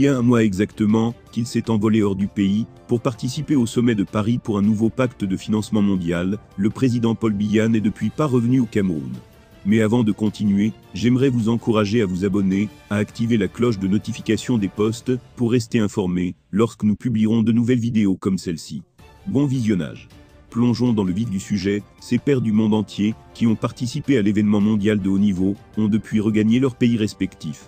y a un mois exactement, qu'il s'est envolé hors du pays, pour participer au sommet de Paris pour un nouveau pacte de financement mondial, le président Paul Biya n'est depuis pas revenu au Cameroun. Mais avant de continuer, j'aimerais vous encourager à vous abonner, à activer la cloche de notification des posts, pour rester informé, lorsque nous publierons de nouvelles vidéos comme celle-ci. Bon visionnage. Plongeons dans le vif du sujet. Ces pairs du monde entier, qui ont participé à l'événement mondial de haut niveau, ont depuis regagné leurs pays respectifs.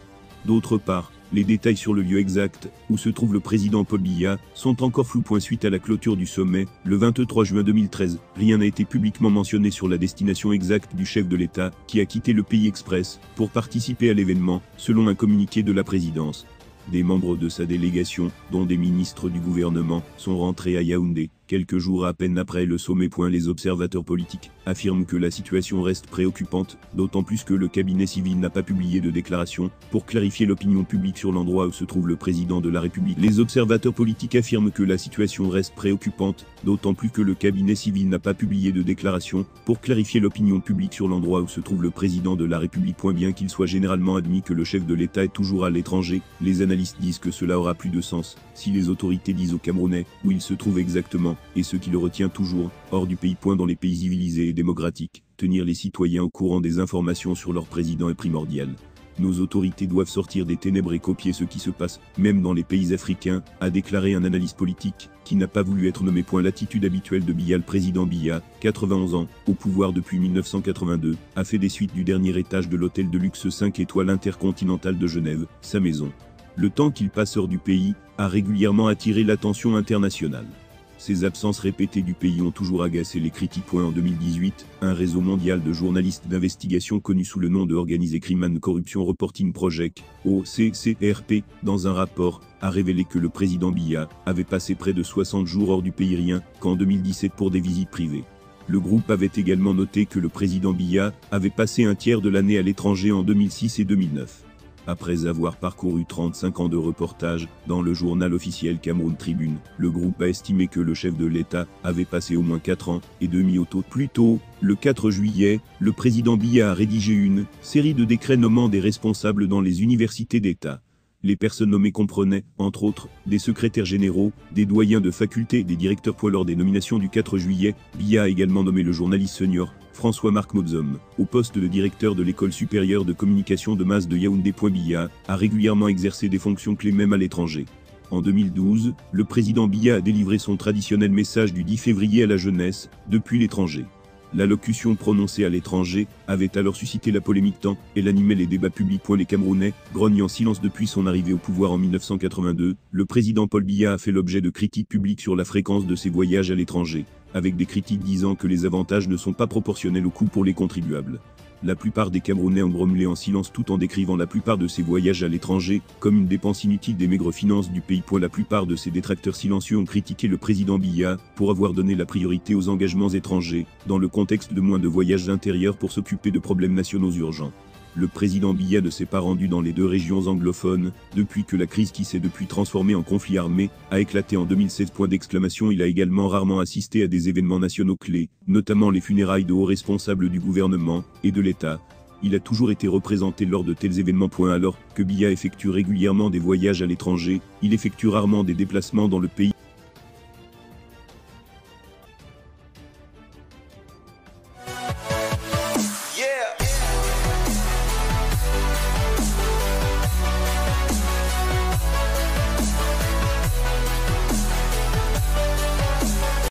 D'autre part, les détails sur le lieu exact, où se trouve le président Paul Biya, sont encore flous. Suite à la clôture du sommet, le 23 juin 2013, rien n'a été publiquement mentionné sur la destination exacte du chef de l'État, qui a quitté le pays express, pour participer à l'événement, selon un communiqué de la présidence. Des membres de sa délégation, dont des ministres du gouvernement, sont rentrés à Yaoundé, quelques jours à peine après le sommet. Les observateurs politiques affirment que la situation reste préoccupante, d'autant plus que le cabinet civil n'a pas publié de déclaration pour clarifier l'opinion publique sur l'endroit où se trouve le président de la République. Les observateurs politiques affirment que la situation reste préoccupante, d'autant plus que le cabinet civil n'a pas publié de déclaration pour clarifier l'opinion publique sur l'endroit où se trouve le président de la République. Bien qu'il soit généralement admis que le chef de l'État est toujours à l'étranger, les analystes disent que cela aura plus de sens si les autorités disent aux Camerounais où il se trouve exactement, et ce qui le retient toujours, hors du pays. Dans les pays civilisés et démocratiques, tenir les citoyens au courant des informations sur leur président est primordial. Nos autorités doivent sortir des ténèbres et copier ce qui se passe, même dans les pays africains, a déclaré un analyste politique, qui n'a pas voulu être nommé. L'attitude habituelle de Biya. Le président Biya, 91 ans, au pouvoir depuis 1982, a fait des suites du dernier étage de l'hôtel de luxe 5 étoiles intercontinental de Genève, sa maison. Le temps qu'il passe hors du pays, a régulièrement attiré l'attention internationale. Ces absences répétées du pays ont toujours agacé les critiques. En 2018, un réseau mondial de journalistes d'investigation connu sous le nom de Organisé Crime and Corruption Reporting Project, OCCRP, dans un rapport, a révélé que le président Biya avait passé près de 60 jours hors du pays, rien qu'en 2017 pour des visites privées. Le groupe avait également noté que le président Biya avait passé un tiers de l'année à l'étranger en 2006 et 2009. Après avoir parcouru 35 ans de reportage dans le journal officiel Cameroun Tribune, le groupe a estimé que le chef de l'État avait passé au moins 4 ans et demi au taux. Plus tôt, le 4 juillet, le président Biya a rédigé une série de décrets nommant des responsables dans les universités d'État. Les personnes nommées comprenaient, entre autres, des secrétaires généraux, des doyens de faculté et des directeurs. Lors des nominations du 4 juillet, Biya a également nommé le journaliste senior, François-Marc Mobzom, au poste de directeur de l'école supérieure de communication de masse de Yaoundé. Biya a régulièrement exercé des fonctions clés même à l'étranger. En 2012, le président Biya a délivré son traditionnel message du 10 février à la jeunesse, depuis l'étranger. L'allocution prononcée à l'étranger avait alors suscité la polémique tant elle animait les débats publics. Les Camerounais grognent en silence depuis son arrivée au pouvoir en 1982. Le président Paul Biya a fait l'objet de critiques publiques sur la fréquence de ses voyages à l'étranger, avec des critiques disant que les avantages ne sont pas proportionnels au coût pour les contribuables. La plupart des Camerounais ont grommelé en silence tout en décrivant la plupart de ces voyages à l'étranger comme une dépense inutile des maigres finances du pays. La plupart de ces détracteurs silencieux ont critiqué le président Biya pour avoir donné la priorité aux engagements étrangers, dans le contexte de moins de voyages intérieurs pour s'occuper de problèmes nationaux urgents. Le président Biya ne s'est pas rendu dans les deux régions anglophones, depuis que la crise qui s'est depuis transformée en conflit armé, a éclaté en 2016. Il a également rarement assisté à des événements nationaux clés, notamment les funérailles de hauts responsables du gouvernement et de l'État. Il a toujours été représenté lors de tels événements. Alors que Biya effectue régulièrement des voyages à l'étranger, il effectue rarement des déplacements dans le pays.